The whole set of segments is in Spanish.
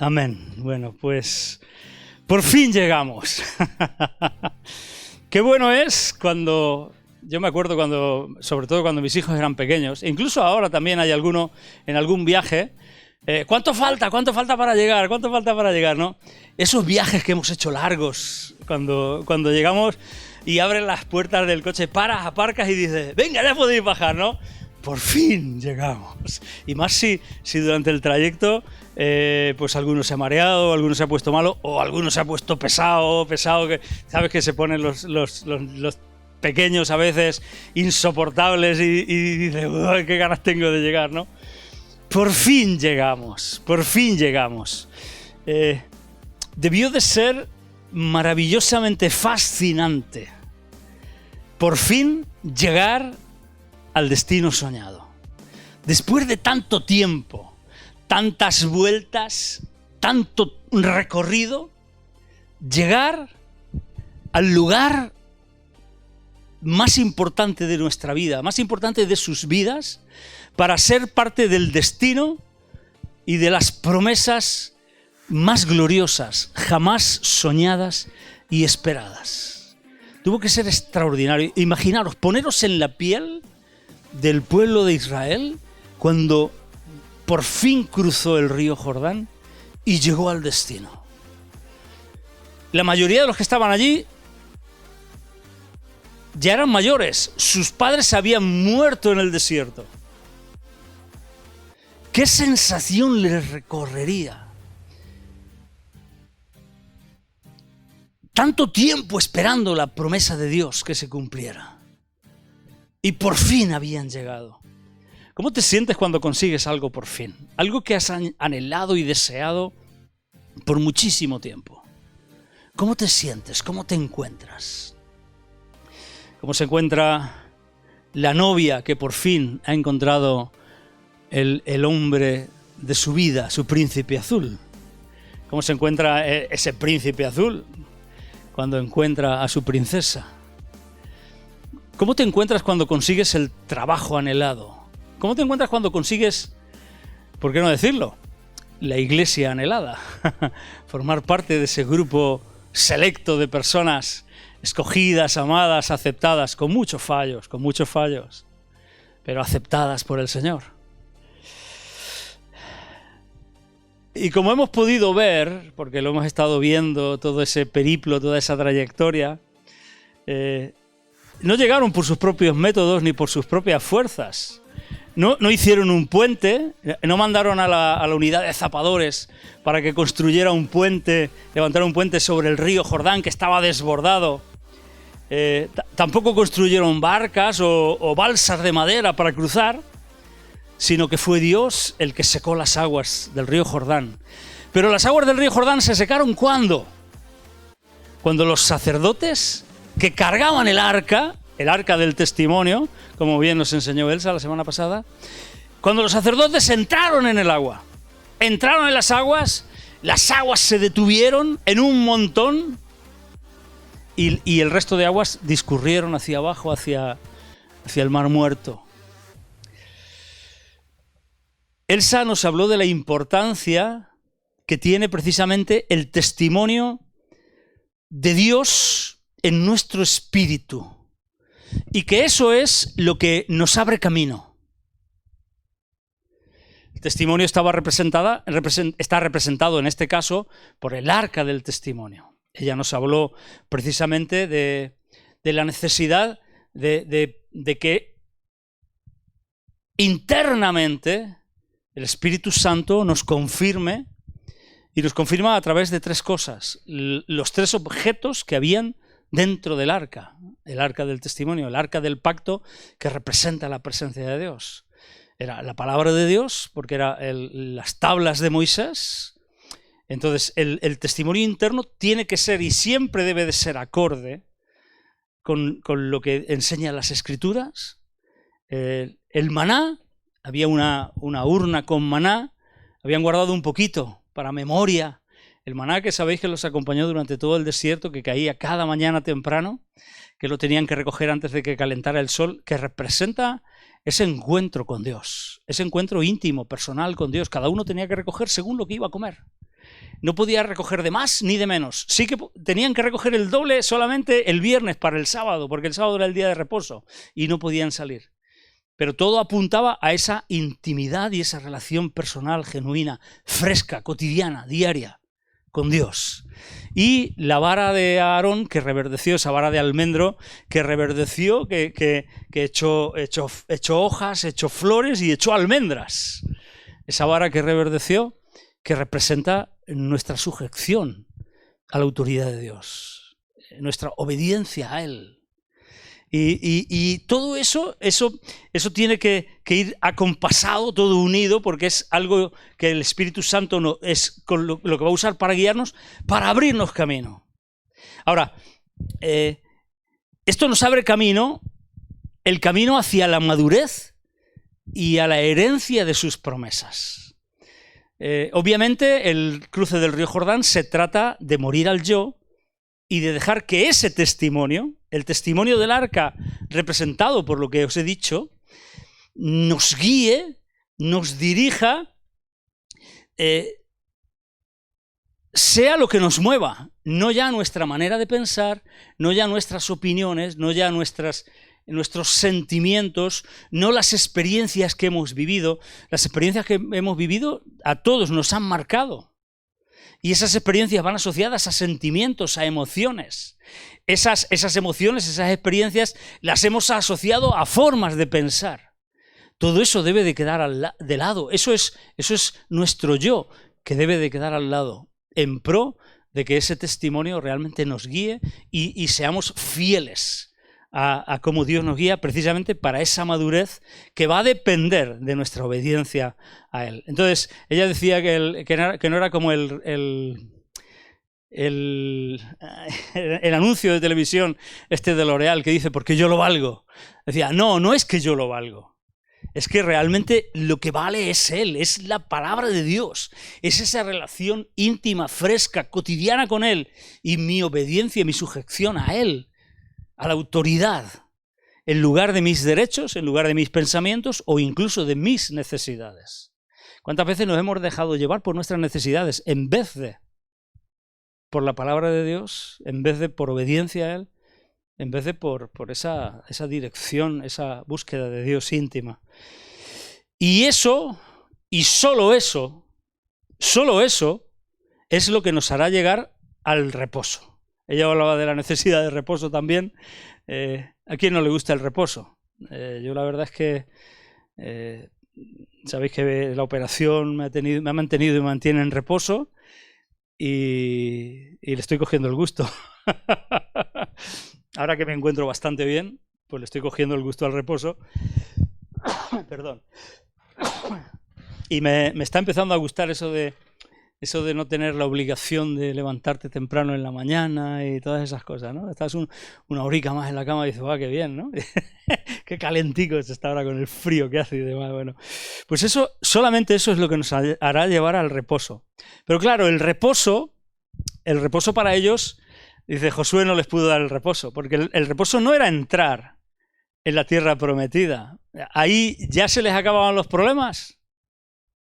Amén. Bueno, pues por fin llegamos. Qué bueno es cuando, yo me acuerdo cuando, sobre todo cuando mis hijos eran pequeños, e incluso ahora también hay alguno en algún viaje. ¿Cuánto falta? ¿Cuánto falta para llegar? ¿Cuánto falta para llegar? ¿No? Esos viajes que hemos hecho largos, cuando llegamos y abren las puertas del coche, paras, aparcas y dices, venga, ya podéis bajar, ¿no? Por fin llegamos. Y más si durante el trayecto pues alguno se ha mareado, alguno se ha puesto malo o alguno se ha puesto pesado, que sabes que se ponen los pequeños a veces insoportables y dices, uy, qué ganas tengo de llegar, ¿no? Por fin llegamos, por fin llegamos. Debió de ser maravillosamente fascinante por fin llegar al destino soñado. Después de tanto tiempo, tantas vueltas, tanto recorrido, llegar al lugar más importante de nuestra vida, más importante de sus vidas, para ser parte del destino y de las promesas más gloriosas, jamás soñadas y esperadas. Tuvo que ser extraordinario. Imaginaros, poneros en la piel del pueblo de Israel cuando por fin cruzó el río Jordán y llegó al destino. La mayoría de los que estaban allí ya eran mayores, sus padres habían muerto en el desierto. ¿Qué sensación les recorrería? Tanto tiempo esperando la promesa de Dios que se cumpliera. Y por fin habían llegado. ¿Cómo te sientes cuando consigues algo por fin? Algo que has anhelado y deseado por muchísimo tiempo. ¿Cómo te sientes? ¿Cómo te encuentras? ¿Cómo se encuentra la novia que por fin ha encontrado el hombre de su vida, su príncipe azul? ¿Cómo se encuentra ese príncipe azul cuando encuentra a su princesa? ¿Cómo te encuentras cuando consigues el trabajo anhelado? ¿Cómo te encuentras cuando consigues, por qué no decirlo, la iglesia anhelada? Formar parte de ese grupo selecto de personas escogidas, amadas, aceptadas, con muchos fallos, pero aceptadas por el Señor. Y como hemos podido ver, porque lo hemos estado viendo, todo ese periplo, toda esa trayectoria, no llegaron por sus propios métodos ni por sus propias fuerzas. No hicieron un puente, no mandaron a la unidad de zapadores para que construyera un puente, levantara un puente sobre el río Jordán que estaba desbordado. Tampoco construyeron barcas o balsas de madera para cruzar, sino que fue Dios el que secó las aguas del río Jordán. Pero las aguas del río Jordán se secaron ¿cuándo? Cuando los sacerdotes que cargaban el arca del testimonio, como bien nos enseñó Elsa la semana pasada, cuando los sacerdotes entraron en el agua, entraron en las aguas se detuvieron en un montón y el resto de aguas discurrieron hacia abajo, hacia el Mar Muerto. Elsa nos habló de la importancia que tiene precisamente el testimonio de Dios en nuestro espíritu. Y que eso es lo que nos abre camino. El testimonio está representado en este caso por el arca del testimonio. Ella nos habló precisamente de la necesidad de que internamente el Espíritu Santo nos confirme, y nos confirma a través de tres cosas. Los tres objetos que habían dentro del arca, el arca del testimonio, el arca del pacto, que representa la presencia de Dios. Era la palabra de Dios, porque eran las tablas de Moisés. Entonces el testimonio interno tiene que ser y siempre debe de ser acorde con lo que enseñan las Escrituras. El maná, había una urna con maná, habían guardado un poquito para memoria. El maná que sabéis que los acompañó durante todo el desierto, que caía cada mañana temprano, que lo tenían que recoger antes de que calentara el sol, que representa ese encuentro con Dios, ese encuentro íntimo, personal con Dios. Cada uno tenía que recoger según lo que iba a comer. no podía recoger de más ni de menos. Sí que tenían que recoger el doble solamente el viernes para el sábado, porque el sábado era el día de reposo y no podían salir. Pero todo apuntaba a esa intimidad y esa relación personal, genuina, fresca, cotidiana, diaria, con Dios. Y la vara de Aarón que reverdeció, esa vara de almendro que reverdeció, que echó hojas, echó flores y echó almendras. Esa vara que reverdeció, que representa nuestra sujeción a la autoridad de Dios, nuestra obediencia a Él. Y todo eso tiene que ir acompasado, todo unido, porque es algo que el Espíritu Santo es con lo que va a usar para guiarnos, para abrirnos camino. Ahora, esto nos abre camino, el camino hacia la madurez y a la herencia de sus promesas. Obviamente, el cruce del río Jordán se trata de morir al yo y de dejar que ese testimonio, el testimonio del arca representado por lo que os he dicho, nos guíe, nos dirija, sea lo que nos mueva, no ya nuestra manera de pensar, no ya nuestras opiniones, no ya nuestros sentimientos, no las experiencias que hemos vivido. Las experiencias que hemos vivido a todos nos han marcado. Y esas experiencias van asociadas a sentimientos, a emociones. Esas emociones, esas experiencias, las hemos asociado a formas de pensar. Todo eso debe de quedar de lado. Eso es nuestro yo, que debe de quedar al lado, en pro de que ese testimonio realmente nos guíe y seamos fieles a cómo Dios nos guía, precisamente para esa madurez que va a depender de nuestra obediencia a Él. Entonces, ella decía que no era como el anuncio de televisión de L'Oreal que dice, porque yo lo valgo. Decía, no es que yo lo valgo. Es que realmente lo que vale es Él, es la palabra de Dios, es esa relación íntima, fresca, cotidiana con Él y mi obediencia, mi sujeción a Él, a la autoridad, en lugar de mis derechos, en lugar de mis pensamientos o incluso de mis necesidades. ¿Cuántas veces nos hemos dejado llevar por nuestras necesidades en vez de por la palabra de Dios, en vez de por obediencia a Él, en vez de por esa dirección, esa búsqueda de Dios íntima? Y eso, y solo eso es lo que nos hará llegar al reposo. Ella hablaba de la necesidad de reposo también. ¿A quién no le gusta el reposo? Yo la verdad es que sabéis que la operación me ha mantenido y me mantiene en reposo y le estoy cogiendo el gusto. Ahora que me encuentro bastante bien, pues le estoy cogiendo el gusto al reposo. Perdón. Y me está empezando a gustar eso de no tener la obligación de levantarte temprano en la mañana y todas esas cosas, ¿no? Estás una horica más en la cama y dices, qué bien, ¿no? Qué calentico es esta hora con el frío que hace y demás. Bueno, pues solamente eso es lo que nos hará llevar al reposo. Pero claro, el reposo para ellos, dice, Josué no les pudo dar el reposo, porque el reposo no era entrar en la tierra prometida. Ahí ya se les acababan los problemas.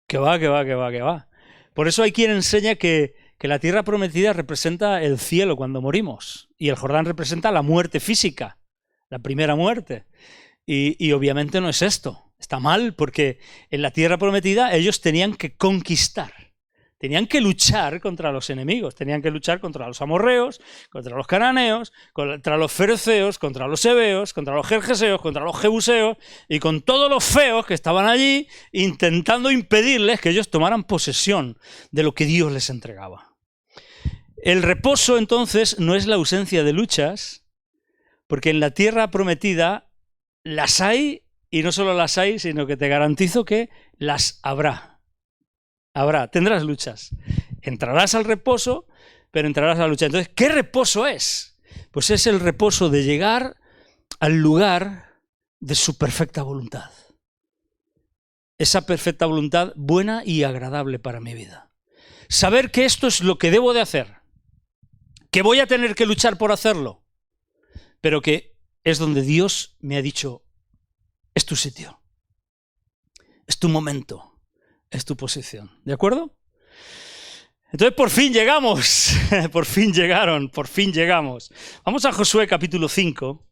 Que va. Por eso hay quien enseña que la tierra prometida representa el cielo cuando morimos y el Jordán representa la muerte física, la primera muerte. Y obviamente no es esto. Está mal porque en la tierra prometida ellos tenían que conquistar. Tenían que luchar contra los enemigos, tenían que luchar contra los amorreos, contra los cananeos, contra los fereceos, contra los heveos, contra los gergeseos, contra los jebuseos y con todos los feos que estaban allí intentando impedirles que ellos tomaran posesión de lo que Dios les entregaba. El reposo entonces no es la ausencia de luchas, porque en la tierra prometida las hay y no solo las hay, sino que te garantizo que las habrá. Tendrás luchas. Entrarás al reposo, pero entrarás a la lucha. Entonces, ¿qué reposo es? Pues es el reposo de llegar al lugar de su perfecta voluntad. Esa perfecta voluntad buena y agradable para mi vida. Saber que esto es lo que debo de hacer, que voy a tener que luchar por hacerlo, pero que es donde Dios me ha dicho, es tu sitio, es tu momento. Es tu posición, ¿de acuerdo? Entonces por fin llegamos, por fin llegamos. Vamos a Josué capítulo 5.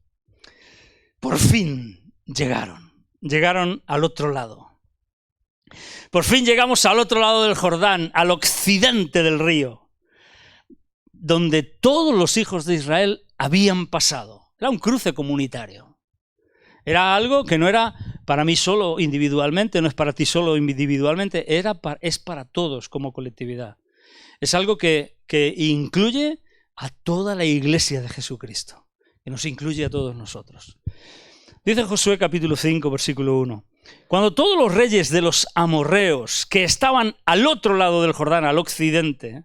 Por fin llegaron al otro lado. Por fin llegamos al otro lado del Jordán, al occidente del río, donde todos los hijos de Israel habían pasado. Era un cruce comunitario. Era algo que no era para mí solo individualmente, no es para ti solo individualmente, es para todos como colectividad. Es algo que incluye a toda la iglesia de Jesucristo, que nos incluye a todos nosotros. Dice Josué capítulo 5, versículo 1. Cuando todos los reyes de los amorreos que estaban al otro lado del Jordán, al occidente,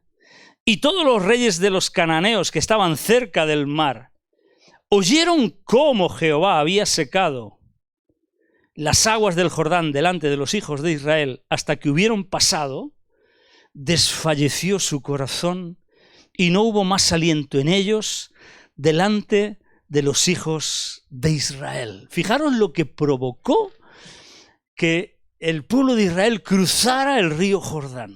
y todos los reyes de los cananeos que estaban cerca del mar, oyeron cómo Jehová había secado las aguas del Jordán delante de los hijos de Israel hasta que hubieron pasado, desfalleció su corazón y no hubo más aliento en ellos delante de los hijos de Israel. Fijaros lo que provocó que el pueblo de Israel cruzara el río Jordán.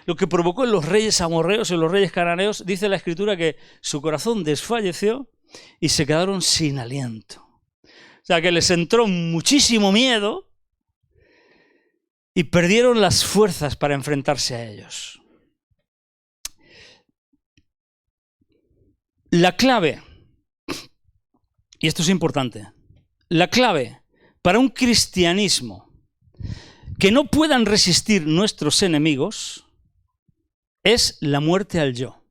Lo que provocó en los reyes amorreos y en los reyes cananeos, dice la Escritura que su corazón desfalleció y se quedaron sin aliento. O sea que les entró muchísimo miedo y perdieron las fuerzas para enfrentarse a ellos. La clave, y esto es importante, la clave para un cristianismo que no puedan resistir nuestros enemigos es la muerte al yo.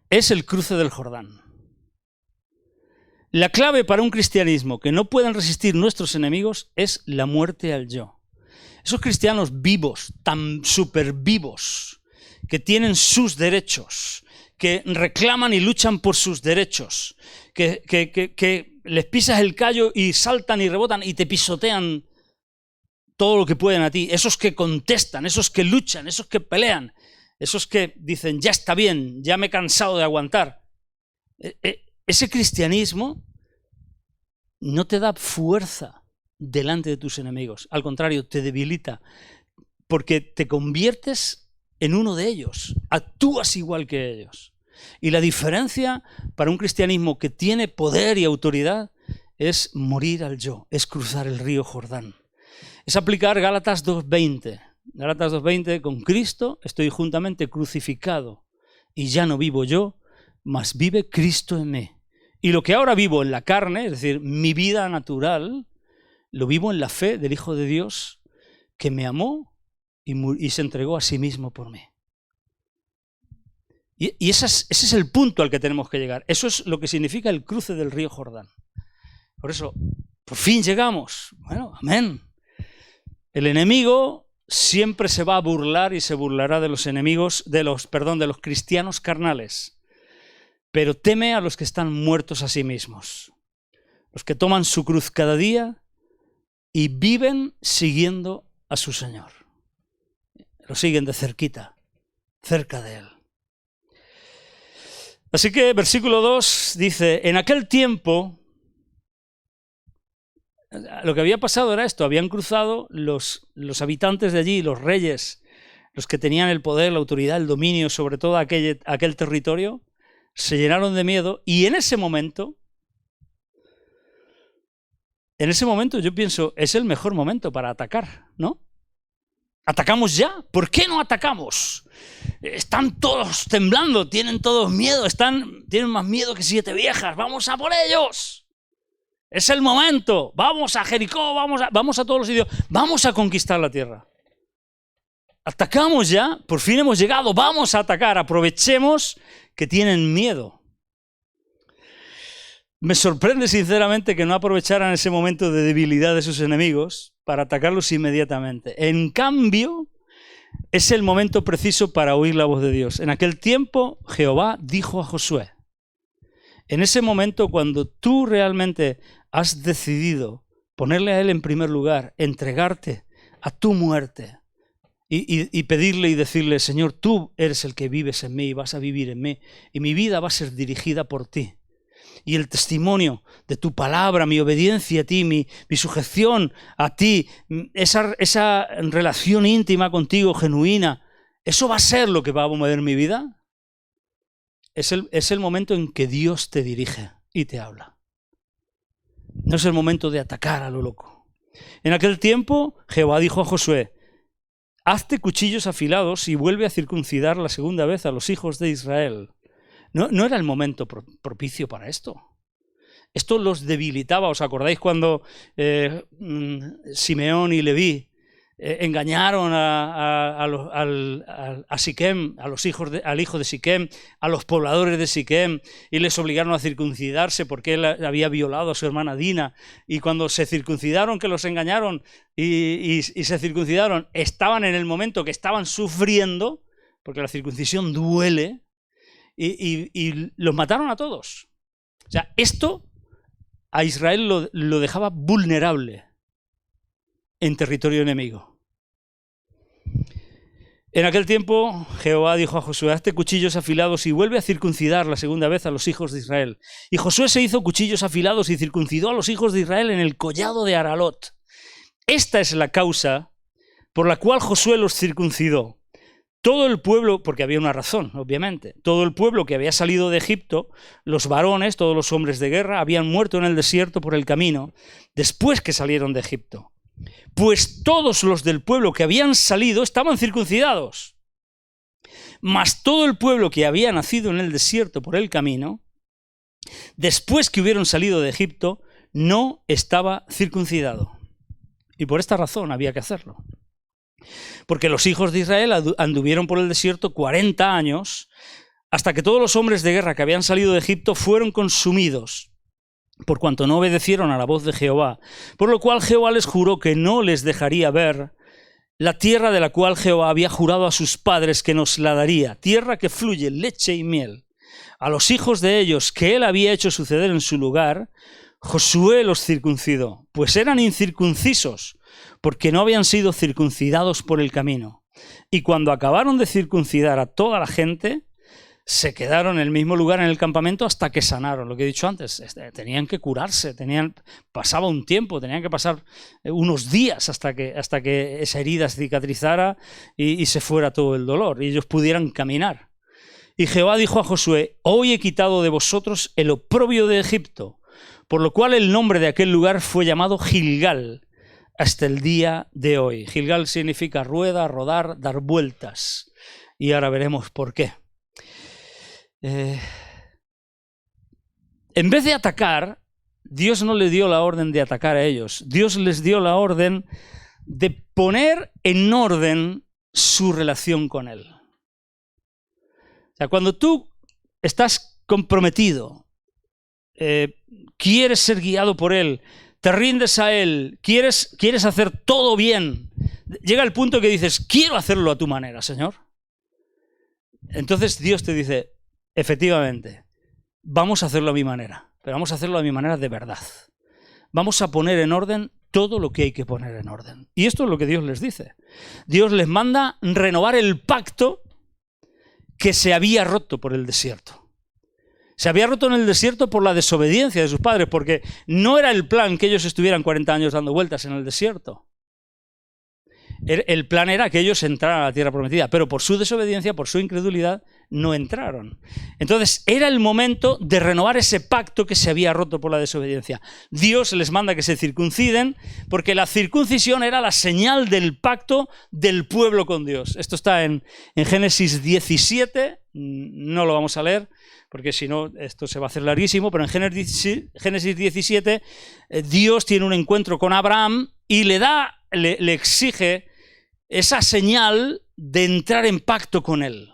Es el cruce del Jordán. La clave para un cristianismo que no puedan resistir nuestros enemigos es la muerte al yo. Esos cristianos vivos, tan súper vivos, que tienen sus derechos, que reclaman y luchan por sus derechos, que les pisas el callo y saltan y rebotan y te pisotean todo lo que pueden a ti. Esos que contestan, esos que luchan, esos que pelean, esos que dicen, ya está bien, ya me he cansado de aguantar. Ese cristianismo no te da fuerza delante de tus enemigos. Al contrario, te debilita, porque te conviertes en uno de ellos. Actúas igual que ellos. Y la diferencia para un cristianismo que tiene poder y autoridad es morir al yo, es cruzar el río Jordán. Es aplicar Gálatas 2:20. Gálatas 2:20, con Cristo estoy juntamente crucificado y ya no vivo yo, mas vive Cristo en mí. Y lo que ahora vivo en la carne, es decir, mi vida natural, lo vivo en la fe del Hijo de Dios que me amó y se entregó a sí mismo por mí. Y ese es el punto al que tenemos que llegar. Eso es lo que significa el cruce del río Jordán. Por eso, por fin llegamos. Bueno, amén. El enemigo siempre se va a burlar y se burlará de los enemigos, de los cristianos carnales. Pero teme a los que están muertos a sí mismos. Los que toman su cruz cada día y viven siguiendo a su Señor. Lo siguen de cerquita, cerca de Él. Así que versículo 2 dice, en aquel tiempo, lo que había pasado era esto, habían cruzado los habitantes de allí, los reyes, los que tenían el poder, la autoridad, el dominio sobre todo aquel territorio, se llenaron de miedo y en ese momento yo pienso, es el mejor momento para atacar, ¿no? ¿Atacamos ya? ¿Por qué no atacamos? Están todos temblando, tienen todos miedo, tienen más miedo que 7 viejas. ¡Vamos a por ellos! Es el momento. Vamos a Jericó, vamos a todos los sitios. Vamos a conquistar la tierra. ¿Atacamos ya? Por fin hemos llegado. Vamos a atacar. Aprovechemos que tienen miedo. Me sorprende sinceramente que no aprovecharan ese momento de debilidad de sus enemigos para atacarlos inmediatamente. En cambio, es el momento preciso para oír la voz de Dios. En aquel tiempo, Jehová dijo a Josué. En ese momento, cuando tú realmente has decidido ponerle a Él en primer lugar, entregarte a tu muerte y pedirle y decirle, Señor, tú eres el que vives en mí y vas a vivir en mí, y mi vida va a ser dirigida por ti. Y el testimonio de tu palabra, mi obediencia a ti, mi sujeción a ti, esa relación íntima contigo, genuina, ¿Eso va a ser lo que va a mover mi vida? Es el momento en que Dios te dirige y te habla. No es el momento de atacar a lo loco. En aquel tiempo, Jehová dijo a Josué: hazte cuchillos afilados y vuelve a circuncidar la segunda vez a los hijos de Israel. No era el momento propicio para esto. Esto los debilitaba. ¿Os acordáis cuando Simeón y Leví engañaron a Siquem, al hijo de Siquem, a los pobladores de Siquem, y les obligaron a circuncidarse porque él había violado a su hermana Dina? Y cuando se circuncidaron, que los engañaron y se circuncidaron, estaban en el momento que estaban sufriendo, porque la circuncisión duele, y los mataron a todos. O sea, esto a Israel lo dejaba vulnerable en territorio enemigo. En aquel tiempo Jehová dijo a Josué: hazte cuchillos afilados y vuelve a circuncidar la segunda vez a los hijos de Israel. Y Josué se hizo cuchillos afilados y circuncidó a los hijos de Israel en el collado de Aralot. Esta es la causa por la cual Josué los circuncidó. Todo el pueblo, porque había una razón, obviamente, todo el pueblo que había salido de Egipto, los varones, todos los hombres de guerra, habían muerto en el desierto por el camino, después que salieron de Egipto. Pues todos los del pueblo que habían salido estaban circuncidados. Mas todo el pueblo que había nacido en el desierto por el camino, después que hubieron salido de Egipto, no estaba circuncidado. Y por esta razón había que hacerlo. Porque los hijos de Israel anduvieron por el desierto 40 años, hasta que todos los hombres de guerra que habían salido de Egipto fueron consumidos, por cuanto no obedecieron a la voz de Jehová. Por lo cual Jehová les juró que no les dejaría ver la tierra de la cual Jehová había jurado a sus padres que nos la daría, tierra que fluye leche y miel. A los hijos de ellos que él había hecho suceder en su lugar, Josué los circuncidó, pues eran incircuncisos, porque no habían sido circuncidados por el camino. Y cuando acabaron de circuncidar a toda la gente, se quedaron en el mismo lugar en el campamento hasta que sanaron. Lo que he dicho antes, tenían que curarse, pasaba un tiempo, tenían que pasar unos días hasta que esa herida se cicatrizara y se fuera todo el dolor y ellos pudieran caminar. Y Jehová dijo a Josué: hoy he quitado de vosotros el oprobio de Egipto, por lo cual el nombre de aquel lugar fue llamado Gilgal hasta el día de hoy. Gilgal significa rueda, rodar, dar vueltas. Y ahora veremos por qué. En vez de atacar, Dios no le dio la orden de atacar a ellos. Dios les dio la orden de poner en orden su relación con Él. O sea, cuando tú estás comprometido, quieres ser guiado por Él, te rindes a Él, quieres hacer todo bien, llega el punto que dices: quiero hacerlo a tu manera, Señor. Entonces Dios te dice: efectivamente, vamos a hacerlo a mi manera, pero vamos a hacerlo a mi manera de verdad. Vamos a poner en orden todo lo que hay que poner en orden. Y esto es lo que Dios les dice. Dios les manda renovar el pacto que se había roto por el desierto. Se había roto en el desierto por la desobediencia de sus padres, porque no era el plan que ellos estuvieran 40 años dando vueltas en el desierto. El plan era que ellos entraran a la tierra prometida, pero por su desobediencia, por su incredulidad, no entraron. Entonces era el momento de renovar ese pacto que se había roto por la desobediencia. Dios les manda que se circunciden, porque la circuncisión era la señal del pacto del pueblo con Dios. Esto está en Génesis 17, no lo vamos a leer, porque si no esto se va a hacer larguísimo, pero en Génesis 17 Dios tiene un encuentro con Abraham y le exige esa señal de entrar en pacto con él.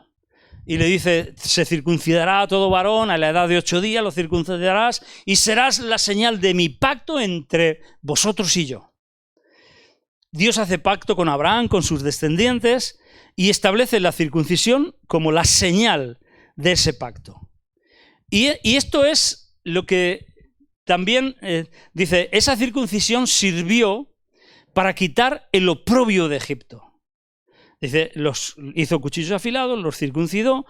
Y le dice: se circuncidará a todo varón a la edad de 8 días, lo circuncidarás y serás la señal de mi pacto entre vosotros y yo. Dios hace pacto con Abraham, con sus descendientes, y establece la circuncisión como la señal de ese pacto. Y esto es lo que también dice: esa circuncisión sirvió para quitar el oprobio de Egipto. Dice, los hizo cuchillos afilados, los circuncidó.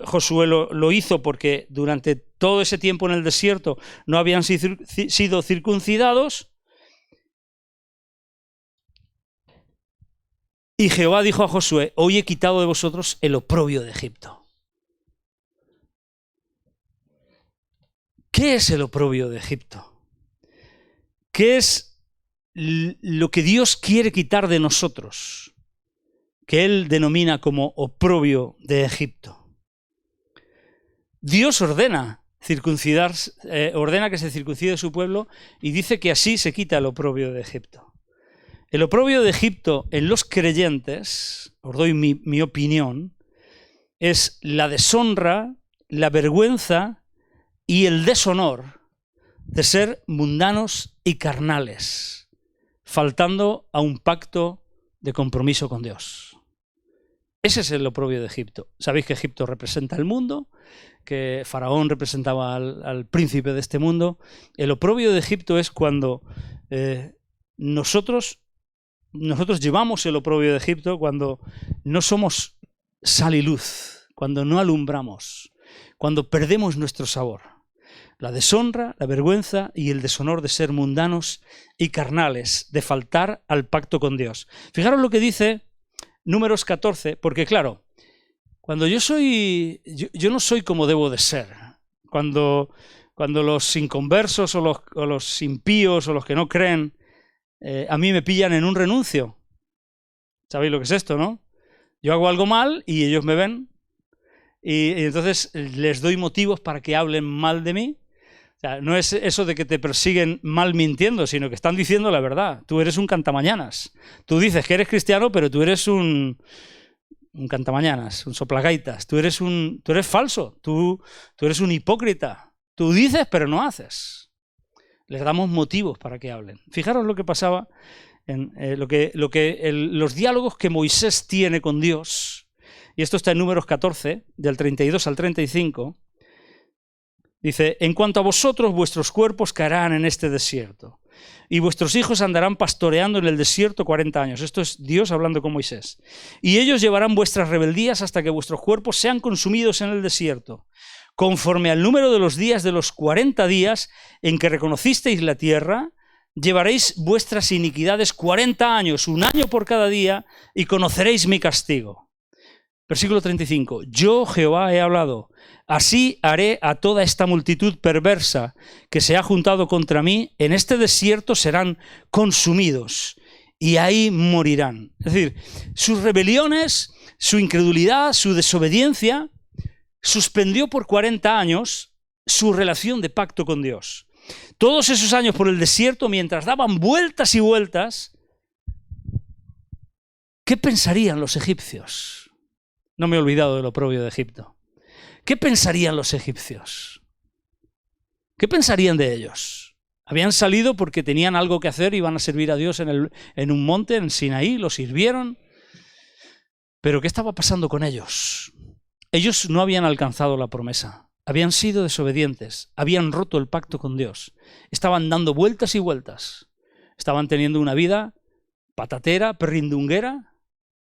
Josué lo hizo porque durante todo ese tiempo en el desierto no habían sido circuncidados. Y Jehová dijo a Josué, hoy he quitado de vosotros el oprobio de Egipto. ¿Qué es el oprobio de Egipto? ¿Qué es lo que Dios quiere quitar de nosotros? Que Él denomina como oprobio de Egipto. Dios ordena ordena que se circuncide su pueblo y dice que así se quita el oprobio de Egipto. El oprobio de Egipto en los creyentes, os doy mi opinión, es la deshonra, la vergüenza y el deshonor de ser mundanos y carnales, faltando a un pacto de compromiso con Dios. Ese es el oprobio de Egipto. Sabéis que Egipto representa el mundo, que Faraón representaba al príncipe de este mundo. El oprobio de Egipto es cuando nosotros llevamos el oprobio de Egipto, cuando no somos sal y luz, cuando no alumbramos, cuando perdemos nuestro sabor. La deshonra, la vergüenza y el deshonor de ser mundanos y carnales, de faltar al pacto con Dios. Fijaros lo que dice Números 14, porque claro, cuando yo no soy como debo de ser. Cuando los inconversos o los impíos o los que no creen, a mí me pillan en un renuncio. ¿Sabéis lo que es esto, no? Yo hago algo mal y ellos me ven y entonces les doy motivos para que hablen mal de mí. O sea, no es eso de que te persiguen mal mintiendo, sino que están diciendo la verdad. Tú eres un cantamañanas. Tú dices que eres cristiano, pero tú eres un cantamañanas, un soplagaitas. Tú eres falso. Tú eres un hipócrita. Tú dices, pero no haces. Les damos motivos para que hablen. Fijaros lo que pasaba en los diálogos que Moisés tiene con Dios. Y esto está en Números 14, del 32 al 35. Dice, en cuanto a vosotros, vuestros cuerpos caerán en este desierto, y vuestros hijos andarán pastoreando en el desierto 40 años. Esto es Dios hablando con Moisés. Y ellos llevarán vuestras rebeldías hasta que vuestros cuerpos sean consumidos en el desierto, conforme al número de los días de los 40 días en que reconocisteis la tierra, llevaréis vuestras iniquidades 40 años, un año por cada día, y conoceréis mi castigo. Versículo 35. Yo, Jehová, he hablado. Así haré a toda esta multitud perversa que se ha juntado contra mí. En este desierto serán consumidos y ahí morirán. Es decir, sus rebeliones, su incredulidad, su desobediencia, suspendió por 40 años su relación de pacto con Dios. Todos esos años por el desierto, mientras daban vueltas y vueltas, ¿qué pensarían los egipcios? No me he olvidado del oprobio de Egipto. ¿Qué pensarían los egipcios? ¿Qué pensarían de ellos? Habían salido porque tenían algo que hacer, iban a servir a Dios en un monte, en Sinaí, lo sirvieron. Pero ¿qué estaba pasando con ellos? Ellos no habían alcanzado la promesa, habían sido desobedientes, habían roto el pacto con Dios, estaban dando vueltas y vueltas, estaban teniendo una vida patatera, perrindunguera,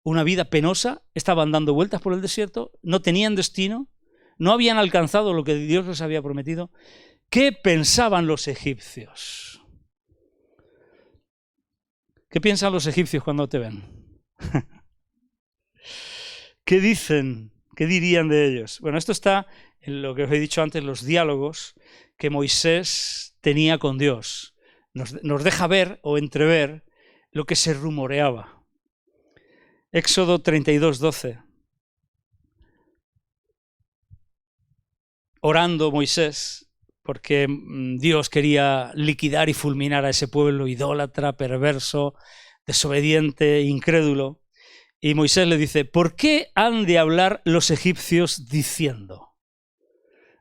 una vida penosa, estaban dando vueltas por el desierto, no tenían destino, no habían alcanzado lo que Dios les había prometido. ¿Qué pensaban los egipcios? ¿Qué piensan los egipcios cuando te ven? ¿Qué dicen? ¿Qué dirían de ellos? Bueno, esto está en lo que os he dicho antes, los diálogos que Moisés tenía con Dios. Nos deja ver o entrever lo que se rumoreaba. Éxodo 32, 12. Orando Moisés, porque Dios quería liquidar y fulminar a ese pueblo idólatra, perverso, desobediente, incrédulo. Y Moisés le dice, ¿por qué han de hablar los egipcios diciendo?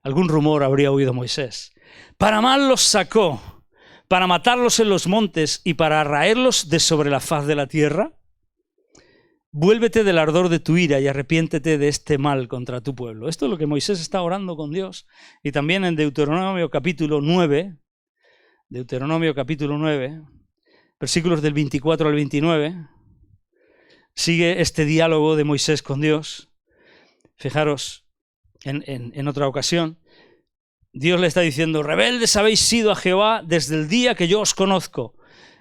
Algún rumor habría oído Moisés. Para mal los sacó, para matarlos en los montes y para raerlos de sobre la faz de la tierra. Vuélvete del ardor de tu ira y arrepiéntete de este mal contra tu pueblo. Esto es lo que Moisés está orando con Dios. Y también en Deuteronomio capítulo 9, versículos del 24 al 29, sigue este diálogo de Moisés con Dios. Fijaros, en otra ocasión, Dios le está diciendo, rebeldes habéis sido a Jehová desde el día que yo os conozco.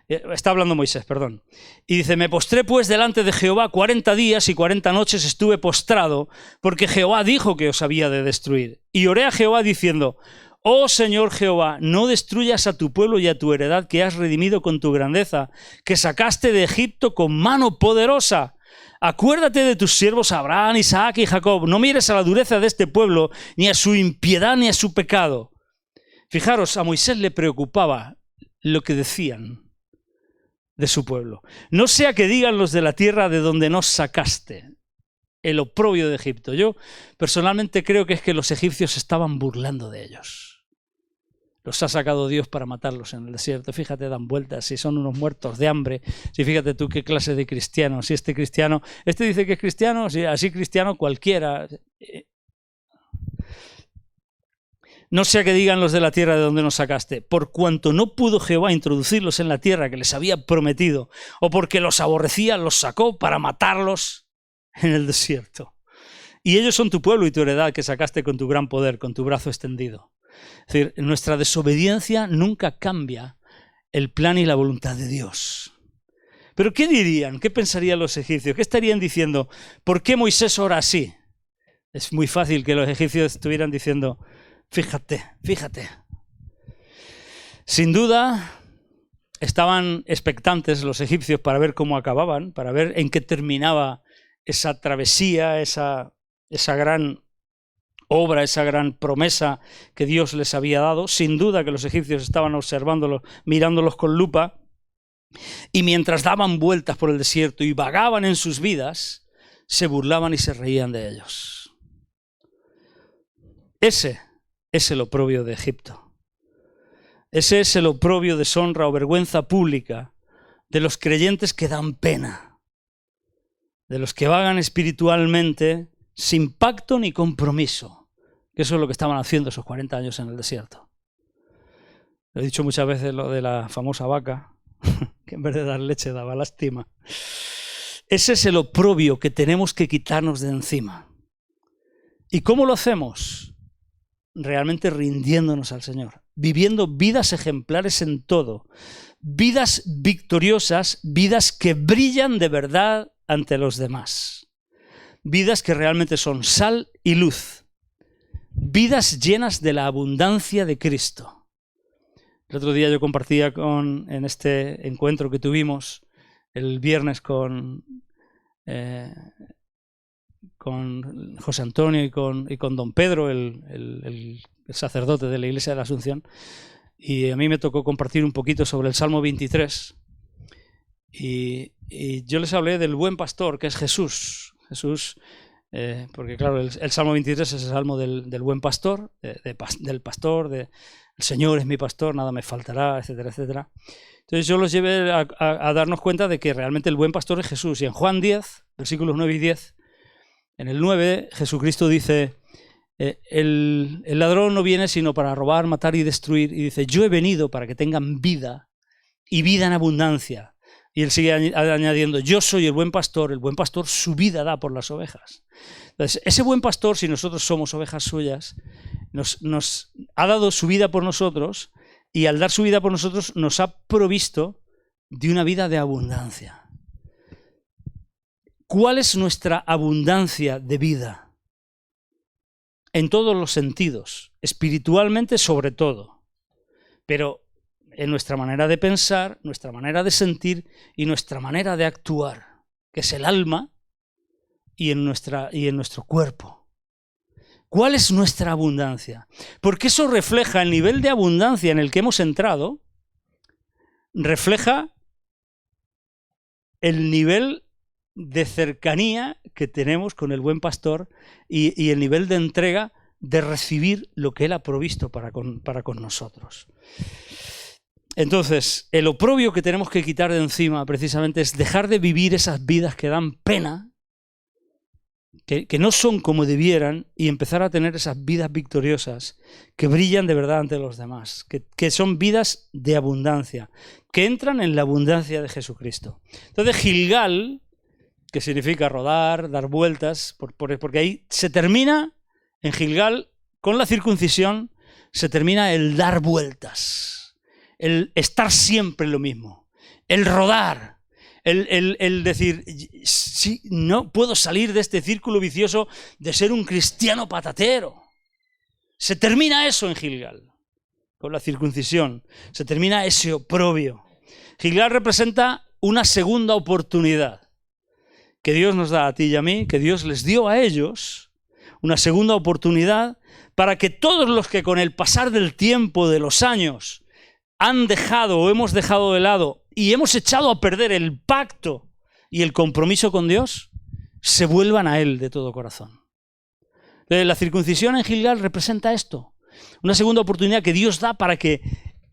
Está hablando Moisés, perdón. Y dice, me postré pues delante de Jehová 40 días y 40 noches estuve postrado, porque Jehová dijo que os había de destruir. Y oré a Jehová diciendo, oh Señor Jehová, no destruyas a tu pueblo y a tu heredad que has redimido con tu grandeza, que sacaste de Egipto con mano poderosa. Acuérdate de tus siervos Abraham, Isaac y Jacob. No mires a la dureza de este pueblo, ni a su impiedad, ni a su pecado. Fijaros, a Moisés le preocupaba lo que decían de su pueblo. No sea que digan los de la tierra de donde nos sacaste, el oprobio de Egipto. Yo personalmente creo que es que los egipcios estaban burlando de ellos. Los ha sacado Dios para matarlos en el desierto. Fíjate, dan vueltas, si son unos muertos de hambre. Si fíjate tú qué clase de cristiano. Si este dice que es cristiano, si así cristiano cualquiera. No sea que digan los de la tierra de donde nos sacaste, por cuanto no pudo Jehová introducirlos en la tierra que les había prometido, o porque los aborrecía, los sacó para matarlos en el desierto. Y ellos son tu pueblo y tu heredad que sacaste con tu gran poder, con tu brazo extendido. Es decir, nuestra desobediencia nunca cambia el plan y la voluntad de Dios. Pero ¿qué dirían? ¿Qué pensarían los egipcios? ¿Qué estarían diciendo? ¿Por qué Moisés ora así? Es muy fácil que los egipcios estuvieran diciendo, fíjate. Sin duda, estaban expectantes los egipcios para ver cómo acababan, para ver en qué terminaba esa travesía, esa gran obra, esa gran promesa que Dios les había dado. Sin duda que los egipcios estaban observándolos, mirándolos con lupa, y mientras daban vueltas por el desierto y vagaban en sus vidas, se burlaban y se reían de ellos. Ese es el oprobio de Egipto. Ese es el oprobio, deshonra o vergüenza pública de los creyentes que dan pena, de los que vagan espiritualmente sin pacto ni compromiso, que eso es lo que estaban haciendo esos 40 años en el desierto. He dicho muchas veces lo de la famosa vaca, que en vez de dar leche daba lástima. Ese es el oprobio que tenemos que quitarnos de encima. ¿Y cómo lo hacemos? Realmente rindiéndonos al Señor, viviendo vidas ejemplares en todo, vidas victoriosas, vidas que brillan de verdad ante los demás, vidas que realmente son sal y luz, vidas llenas de la abundancia de Cristo. El otro día yo compartía en este encuentro que tuvimos el viernes con José Antonio y con don Pedro, el sacerdote de la Iglesia de la Asunción, y a mí me tocó compartir un poquito sobre el Salmo 23, y yo les hablé del buen pastor, que es Jesús, porque claro, el Salmo 23 es el Salmo del buen pastor, del pastor, el Señor es mi pastor, nada me faltará, etcétera, etcétera. Entonces yo los llevé a darnos cuenta de que realmente el buen pastor es Jesús, y en Juan 10, versículos 9 y 10, en el 9, Jesucristo dice, el ladrón no viene sino para robar, matar y destruir. Y dice, yo he venido para que tengan vida y vida en abundancia. Y él sigue añadiendo, yo soy el buen pastor su vida da por las ovejas. Entonces, ese buen pastor, si nosotros somos ovejas suyas, nos ha dado su vida por nosotros, y al dar su vida por nosotros nos ha provisto de una vida de abundancia. ¿Cuál es nuestra abundancia de vida? En todos los sentidos, espiritualmente sobre todo, pero en nuestra manera de pensar, nuestra manera de sentir y nuestra manera de actuar, que es el alma y en nuestro cuerpo. ¿Cuál es nuestra abundancia? Porque eso refleja el nivel de abundancia en el que hemos entrado, refleja el nivel de cercanía que tenemos con el buen pastor y el nivel de entrega de recibir lo que él ha provisto para con nosotros. Entonces, el oprobio que tenemos que quitar de encima precisamente es dejar de vivir esas vidas que dan pena, que no son como debieran, y empezar a tener esas vidas victoriosas que brillan de verdad ante los demás, que son vidas de abundancia, que entran en la abundancia de Jesucristo. Entonces, Gilgal, que significa rodar, dar vueltas, porque ahí se termina, en Gilgal, con la circuncisión, se termina el dar vueltas, el estar siempre en lo mismo. el rodar, el decir, sí, no puedo salir de este círculo vicioso de ser un cristiano patatero. Se termina eso en Gilgal, con la circuncisión, se termina ese oprobio. Gilgal representa una segunda oportunidad que Dios nos da a ti y a mí, que Dios les dio a ellos, una segunda oportunidad para que todos los que con el pasar del tiempo, de los años, han dejado o hemos dejado de lado y hemos echado a perder el pacto y el compromiso con Dios, se vuelvan a Él de todo corazón. Entonces, la circuncisión en Gilgal representa esto, una segunda oportunidad que Dios da para que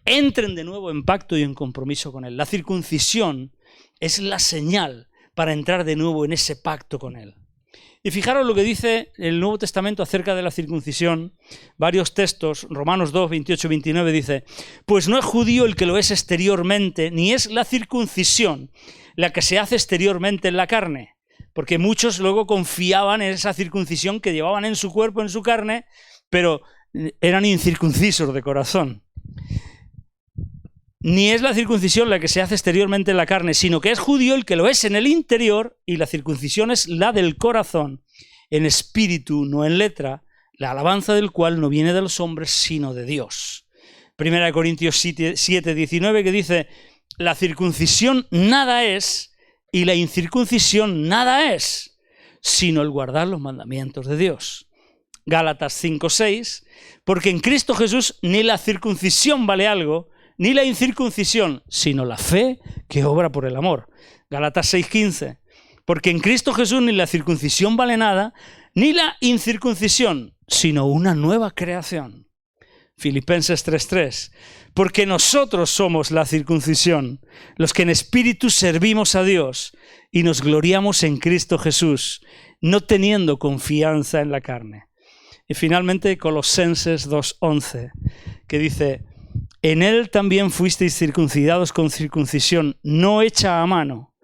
entren de nuevo en pacto y en compromiso con Él. La circuncisión es la señal para entrar de nuevo en ese pacto con Él. Y fijaros lo que dice el Nuevo Testamento acerca de la circuncisión. Varios textos, Romanos 2, 28 y 29 dice: pues no es judío el que lo es exteriormente, ni es la circuncisión la que se hace exteriormente en la carne. Porque muchos luego confiaban en esa circuncisión que llevaban en su cuerpo, en su carne, pero eran incircuncisos de corazón. Ni es la circuncisión la que se hace exteriormente en la carne, sino que es judío el que lo es en el interior, y la circuncisión es la del corazón, en espíritu, no en letra, la alabanza del cual no viene de los hombres, sino de Dios. 1 Corintios 7, 19, que dice: la circuncisión nada es, y la incircuncisión nada es, sino el guardar los mandamientos de Dios. Gálatas 5, 6, porque en Cristo Jesús ni la circuncisión vale algo, ni la incircuncisión, sino la fe que obra por el amor. Gálatas 6:15. Porque en Cristo Jesús ni la circuncisión vale nada, ni la incircuncisión, sino una nueva creación. Filipenses 3:3. Porque nosotros somos la circuncisión, los que en espíritu servimos a Dios y nos gloriamos en Cristo Jesús, no teniendo confianza en la carne. Y finalmente Colosenses 2:11, que dice: en él también fuisteis circuncidados con circuncisión no hecha a mano,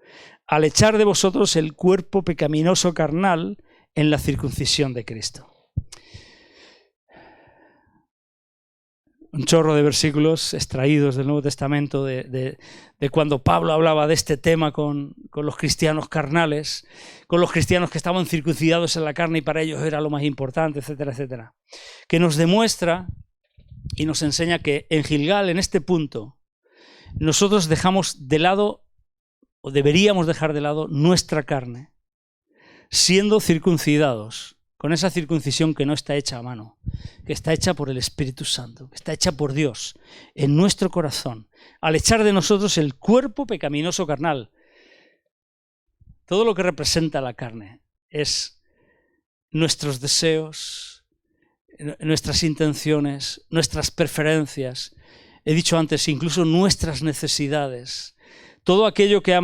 al echar de vosotros el cuerpo pecaminoso carnal en la circuncisión de Cristo. Un chorro de versículos extraídos del Nuevo Testamento de cuando Pablo hablaba de este tema con los cristianos carnales, con los cristianos que estaban circuncidados en la carne y para ellos era lo más importante, etcétera, etcétera. Que nos demuestra y nos enseña que en Gilgal, en este punto, nosotros dejamos de lado, o deberíamos dejar de lado, nuestra carne, siendo circuncidados, con esa circuncisión que no está hecha a mano, que está hecha por el Espíritu Santo, que está hecha por Dios, en nuestro corazón, al echar de nosotros el cuerpo pecaminoso carnal. Todo lo que representa la carne es nuestros deseos, nuestras intenciones, nuestras preferencias, he dicho antes, incluso nuestras necesidades, todo aquello que ha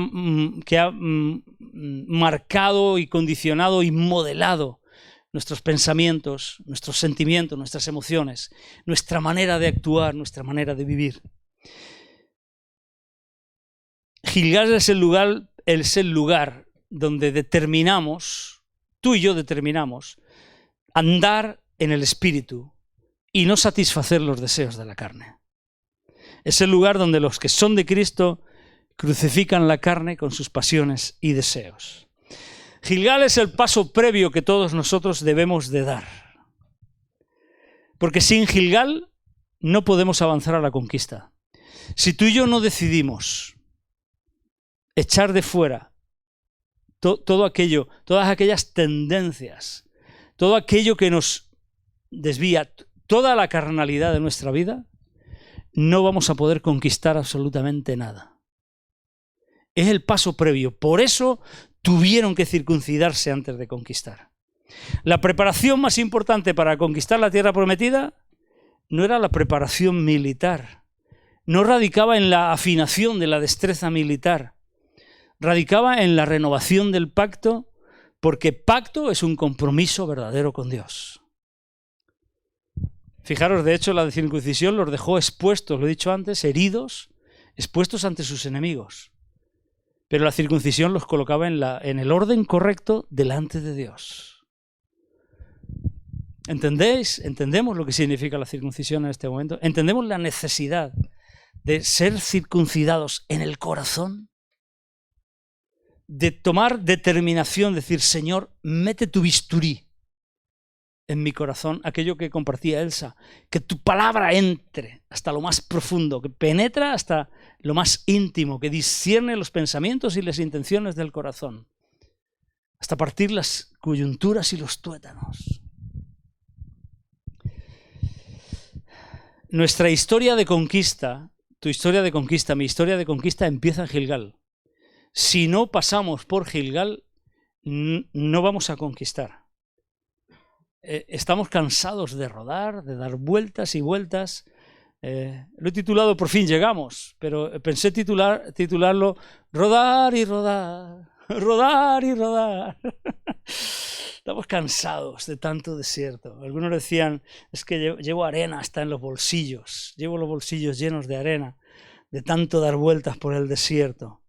marcado y condicionado y modelado nuestros pensamientos, nuestros sentimientos, nuestras emociones, nuestra manera de actuar, nuestra manera de vivir. Gilgal es el lugar donde determinamos, tú y yo determinamos, andar en el espíritu y no satisfacer los deseos de la carne. Es el lugar donde los que son de Cristo crucifican la carne con sus pasiones y deseos. Gilgal es el paso previo que todos nosotros debemos de dar. Porque sin Gilgal no podemos avanzar a la conquista. Si tú y yo no decidimos echar de fuera todo aquello, todas aquellas tendencias, todo aquello que nos desvía, toda la carnalidad de nuestra vida, no vamos a poder conquistar absolutamente nada. Es el paso previo. Por eso tuvieron que circuncidarse antes de conquistar. La preparación más importante para conquistar la tierra prometida no era la preparación militar, no radicaba en la afinación de la destreza militar, radicaba en la renovación del pacto, porque pacto es un compromiso verdadero con Dios. Fijaros, de hecho, la circuncisión los dejó expuestos, lo he dicho antes, heridos, expuestos ante sus enemigos. Pero la circuncisión los colocaba en el orden correcto delante de Dios. ¿Entendéis? ¿Entendemos lo que significa la circuncisión en este momento? ¿Entendemos la necesidad de ser circuncidados en el corazón, de tomar determinación, decir, Señor, mete tu bisturí en mi corazón, aquello que compartía Elsa, que tu palabra entre hasta lo más profundo, que penetra hasta lo más íntimo, que discierne los pensamientos y las intenciones del corazón, hasta partir las coyunturas y los tuétanos. Nuestra historia de conquista, tu historia de conquista, mi historia de conquista empieza en Gilgal. Si no pasamos por Gilgal, no vamos a conquistar. Estamos cansados de rodar, de dar vueltas y vueltas. Lo he titulado Por fin llegamos, pero pensé titularlo Rodar y rodar, rodar y rodar. Estamos cansados de tanto desierto. Algunos decían, es que llevo arena hasta en los bolsillos, llevo los bolsillos llenos de arena, de tanto dar vueltas por el desierto.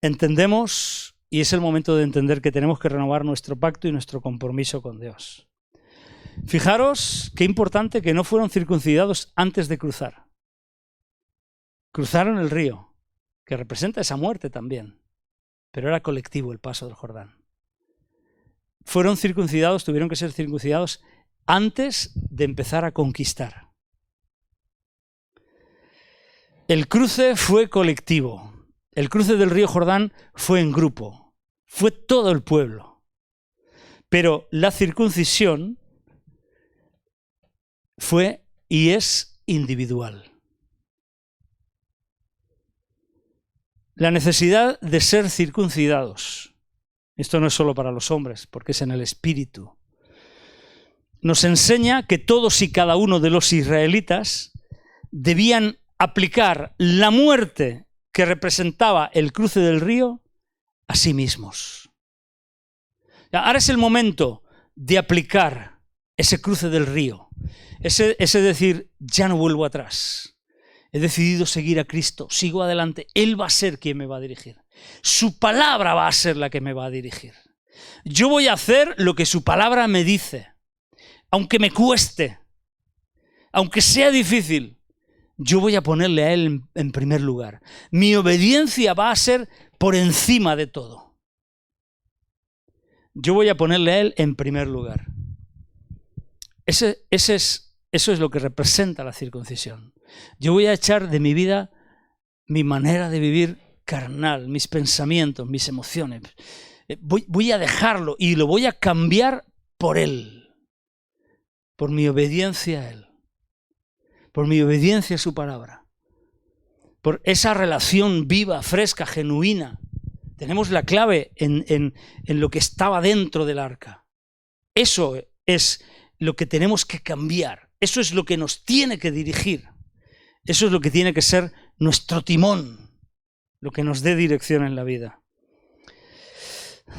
Entendemos, y es el momento de entender que tenemos que renovar nuestro pacto y nuestro compromiso con Dios. Fijaros qué importante que no fueron circuncidados antes de cruzar. Cruzaron el río, que representa esa muerte también, pero era colectivo el paso del Jordán. Fueron circuncidados, tuvieron que ser circuncidados antes de empezar a conquistar. El cruce fue colectivo. El cruce del río Jordán fue en grupo, fue todo el pueblo. Pero la circuncisión fue y es individual. La necesidad de ser circuncidados, esto no es solo para los hombres, porque es en el espíritu, nos enseña que todos y cada uno de los israelitas debían aplicar la muerte que representaba el cruce del río a sí mismos. Ahora es el momento de aplicar ese cruce del río, ese decir, ya no vuelvo atrás. He decidido seguir a Cristo, sigo adelante, Él va a ser quien me va a dirigir. Su palabra va a ser la que me va a dirigir. Yo voy a hacer lo que su palabra me dice, aunque me cueste, aunque sea difícil. Yo voy a ponerle a Él en primer lugar. Mi obediencia va a ser por encima de todo. Yo voy a ponerle a Él en primer lugar. Eso es lo que representa la circuncisión. Yo voy a echar de mi vida mi manera de vivir carnal, mis pensamientos, mis emociones. Voy a dejarlo y lo voy a cambiar por Él, por mi obediencia a Él. Por mi obediencia a su palabra, por esa relación viva, fresca, genuina. Tenemos la clave en lo que estaba dentro del arca. Eso es lo que tenemos que cambiar, eso es lo que nos tiene que dirigir, eso es lo que tiene que ser nuestro timón, lo que nos dé dirección en la vida.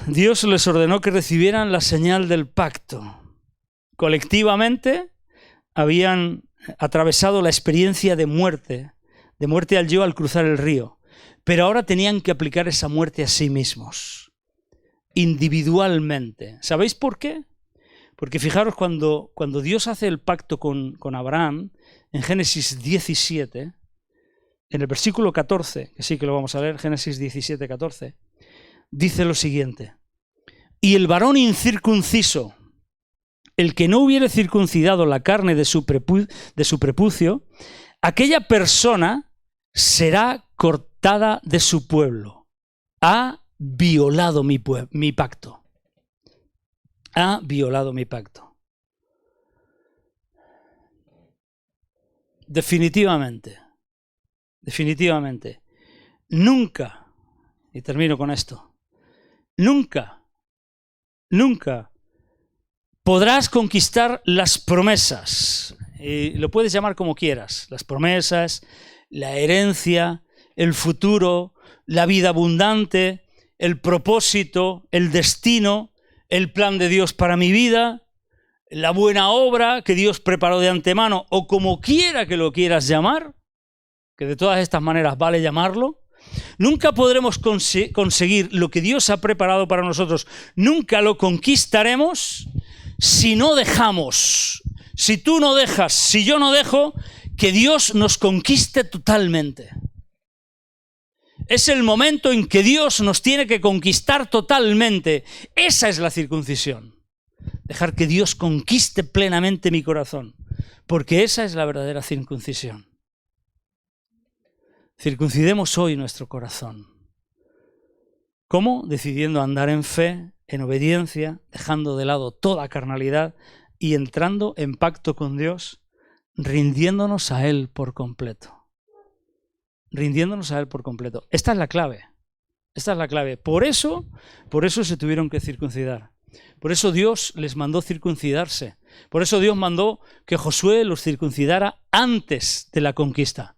Dios les ordenó que recibieran la señal del pacto. Colectivamente habían atravesado la experiencia de muerte al yo al cruzar el río, pero ahora tenían que aplicar esa muerte a sí mismos, individualmente. ¿Sabéis por qué? Porque fijaros, cuando Dios hace el pacto con Abraham, en Génesis 17, en el versículo 14, que sí que lo vamos a leer, Génesis 17, 14, dice lo siguiente: y el varón incircunciso, el que no hubiere circuncidado la carne de su prepucio, aquella persona será cortada de su pueblo. Ha violado mi pacto. Ha violado mi pacto. Definitivamente, nunca, y termino con esto, nunca podrás conquistar las promesas, y lo puedes llamar como quieras, las promesas, la herencia, el futuro, la vida abundante, el propósito, el destino, el plan de Dios para mi vida, la buena obra que Dios preparó de antemano, o como quiera que lo quieras llamar, que de todas estas maneras vale llamarlo. Nunca podremos conseguir lo que Dios ha preparado para nosotros, nunca lo conquistaremos si no dejamos, si tú no dejas, si yo no dejo que Dios nos conquiste totalmente. Es el momento en que Dios nos tiene que conquistar totalmente. Esa es la circuncisión. Dejar que Dios conquiste plenamente mi corazón. Porque esa es la verdadera circuncisión. Circuncidemos hoy nuestro corazón. ¿Cómo? Decidiendo andar en fe, en obediencia, dejando de lado toda carnalidad y entrando en pacto con Dios, rindiéndonos a Él por completo. Rindiéndonos a Él por completo. Esta es la clave. Esta es la clave. Por eso se tuvieron que circuncidar. Por eso Dios les mandó circuncidarse. Por eso Dios mandó que Josué los circuncidara antes de la conquista.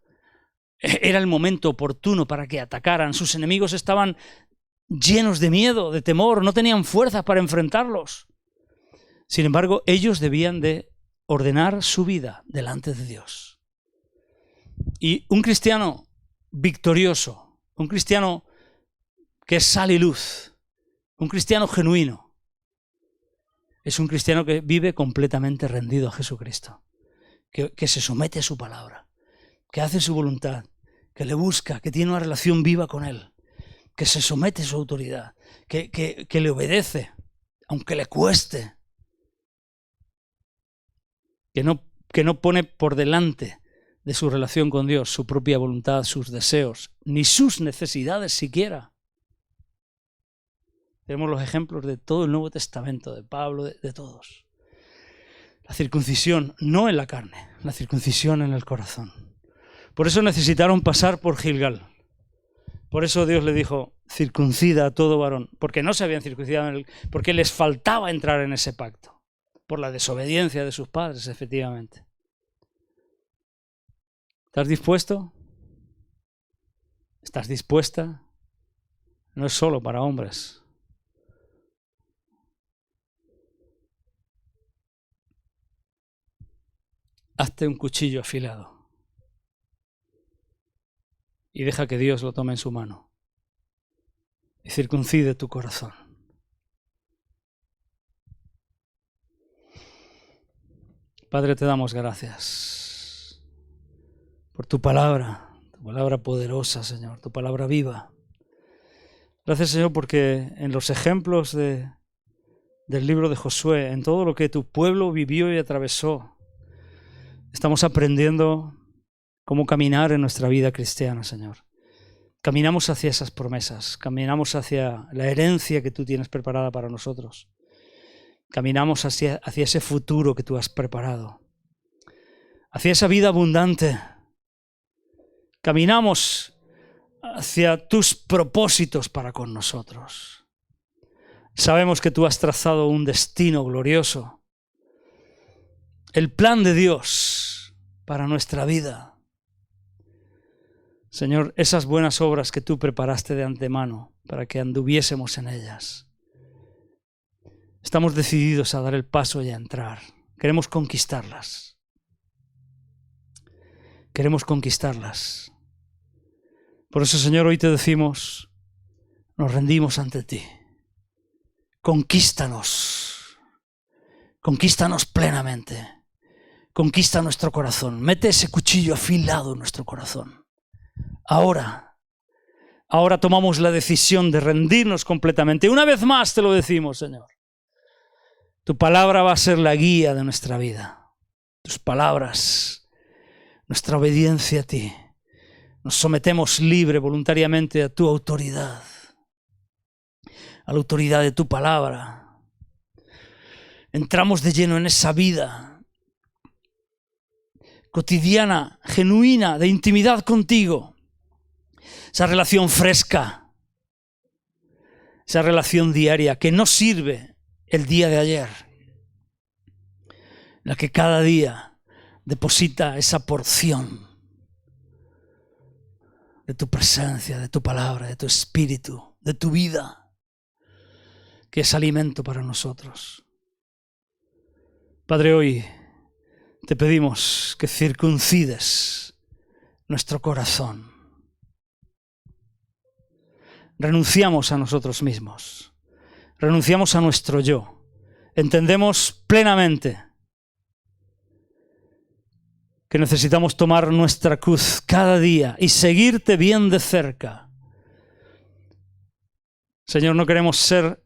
Era el momento oportuno para que atacaran. Sus enemigos estaban llenos de miedo, de temor, no tenían fuerzas para enfrentarlos. Sin embargo, ellos debían de ordenar su vida delante de Dios. Y un cristiano victorioso, un cristiano que es sal y luz, un cristiano genuino, es un cristiano que vive completamente rendido a Jesucristo, que se somete a su palabra, que hace su voluntad, que le busca, que tiene una relación viva con Él, que se somete a su autoridad, que le obedece, aunque le cueste, que no pone por delante de su relación con Dios su propia voluntad, sus deseos, ni sus necesidades siquiera. Tenemos los ejemplos de todo el Nuevo Testamento, de Pablo, de todos. La circuncisión no en la carne, la circuncisión en el corazón. Por eso necesitaron pasar por Gilgal. Por eso Dios le dijo, circuncida a todo varón, porque no se habían circuncidado, porque les faltaba entrar en ese pacto, por la desobediencia de sus padres, efectivamente. ¿Estás dispuesto? ¿Estás dispuesta? No es solo para hombres. Hazte un cuchillo afilado y deja que Dios lo tome en su mano y circuncide tu corazón. Padre, te damos gracias por tu palabra poderosa, Señor, tu palabra viva. Gracias, Señor, porque en los ejemplos del libro de Josué, en todo lo que tu pueblo vivió y atravesó, estamos aprendiendo cómo caminar en nuestra vida cristiana, Señor. Caminamos hacia esas promesas, caminamos hacia la herencia que tú tienes preparada para nosotros. Caminamos hacia ese futuro que tú has preparado, hacia esa vida abundante. Caminamos hacia tus propósitos para con nosotros. Sabemos que tú has trazado un destino glorioso, el plan de Dios para nuestra vida. Señor, esas buenas obras que tú preparaste de antemano para que anduviésemos en ellas. Estamos decididos a dar el paso y a entrar. Queremos conquistarlas. Queremos conquistarlas. Por eso, Señor, hoy te decimos, nos rendimos ante ti. Conquístanos. Conquístanos plenamente. Conquista nuestro corazón. Mete ese cuchillo afilado en nuestro corazón. Ahora tomamos la decisión de rendirnos completamente. Una vez más te lo decimos, Señor. Tu palabra va a ser la guía de nuestra vida. Tus palabras, nuestra obediencia a ti. Nos sometemos libre, voluntariamente a tu autoridad, a la autoridad de tu palabra. Entramos de lleno en esa vida cotidiana, genuina, de intimidad contigo. Esa relación fresca, esa relación diaria que no sirve el día de ayer, la que cada día deposita esa porción de tu presencia, de tu palabra, de tu espíritu, de tu vida, que es alimento para nosotros. Padre, hoy te pedimos que circuncides nuestro corazón. Renunciamos a nosotros mismos, renunciamos a nuestro yo. Entendemos plenamente que necesitamos tomar nuestra cruz cada día y seguirte bien de cerca. Señor, no queremos ser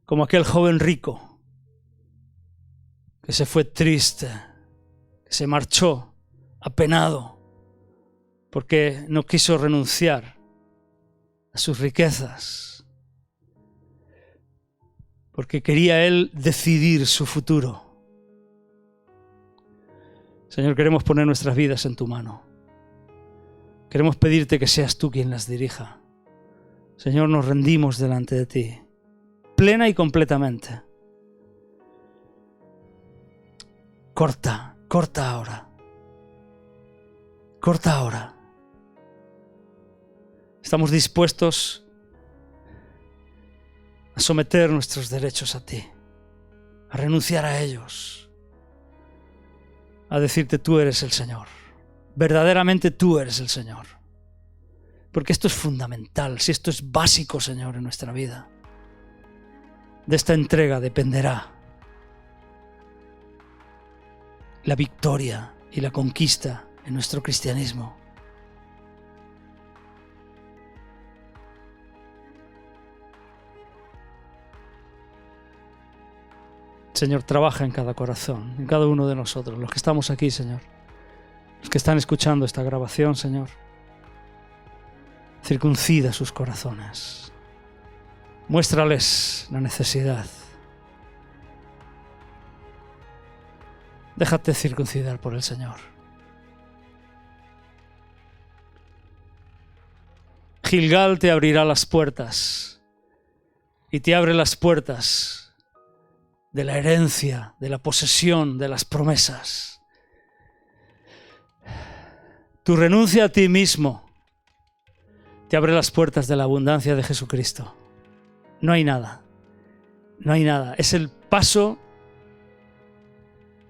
como aquel joven rico que se fue triste, que se marchó apenado porque no quiso renunciar a sus riquezas, porque quería él decidir su futuro. Señor, queremos poner nuestras vidas en tu mano. Queremos pedirte que seas tú quien las dirija. Señor, nos rendimos delante de ti, plena y completamente. Corta ahora. Corta ahora. Estamos dispuestos a someter nuestros derechos a ti, a renunciar a ellos, a decirte tú eres el Señor. Verdaderamente tú eres el Señor. Porque esto es fundamental, si esto es básico, Señor, en nuestra vida. De esta entrega dependerá la victoria y la conquista en nuestro cristianismo. Señor, trabaja en cada corazón, en cada uno de nosotros, los que estamos aquí, Señor, los que están escuchando esta grabación, Señor. Circuncida sus corazones. Muéstrales la necesidad. Déjate circuncidar por el Señor. Gilgal te abrirá las puertas y te abre las puertas de la herencia, de la posesión, de las promesas. Tu renuncia a ti mismo te abre las puertas de la abundancia de Jesucristo. No hay nada. No hay nada. Es el paso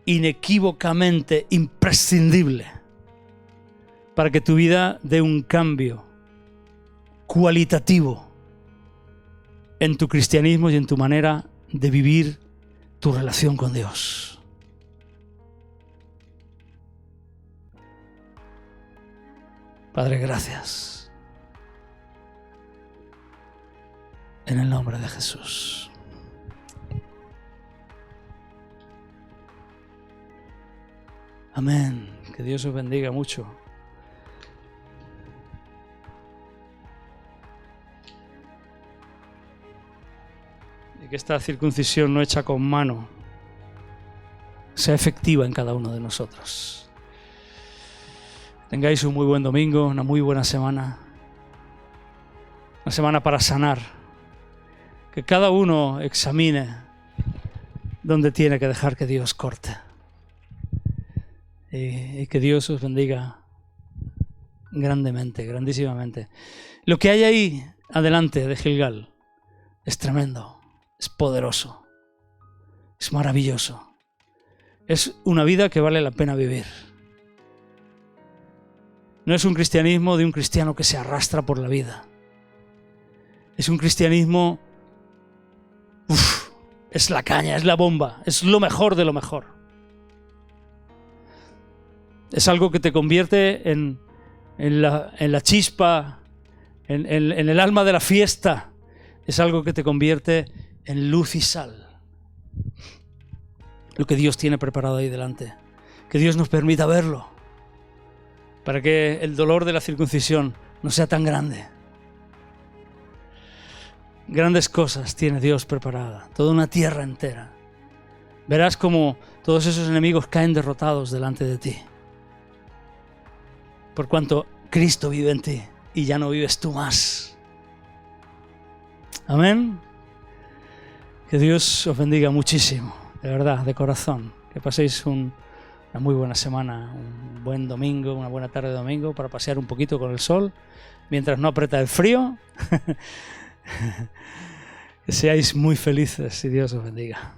inequívocamente imprescindible para que tu vida dé un cambio cualitativo en tu cristianismo y en tu manera de vivir tu relación con Dios. Padre, gracias. En el nombre de Jesús. Amén. Que Dios os bendiga mucho. Y que esta circuncisión no hecha con mano sea efectiva en cada uno de nosotros. Tengáis un muy buen domingo, una muy buena semana. Una semana para sanar. Que cada uno examine dónde tiene que dejar que Dios corte. Y que Dios os bendiga grandemente, grandísimamente. Lo que hay ahí adelante de Gilgal es tremendo, es poderoso, es maravilloso. Es una vida que vale la pena vivir. No es un cristianismo de un cristiano que se arrastra por la vida. Es un cristianismo, es la caña, es la bomba, es lo mejor de lo mejor. Es algo que te convierte en la chispa, en el alma de la fiesta. Es algo que te convierte en luz y sal. Lo que Dios tiene preparado ahí delante. Que Dios nos permita verlo. Para que el dolor de la circuncisión no sea tan grande. Grandes cosas tiene Dios preparada. Toda una tierra entera. Verás como todos esos enemigos caen derrotados delante de ti. Por cuanto Cristo vive en ti y ya no vives tú más. Amén. Que Dios os bendiga muchísimo, de verdad, de corazón. Que paséis una muy buena semana, un buen domingo, una buena tarde de domingo para pasear un poquito con el sol, mientras no aprieta el frío. Que seáis muy felices y Dios os bendiga.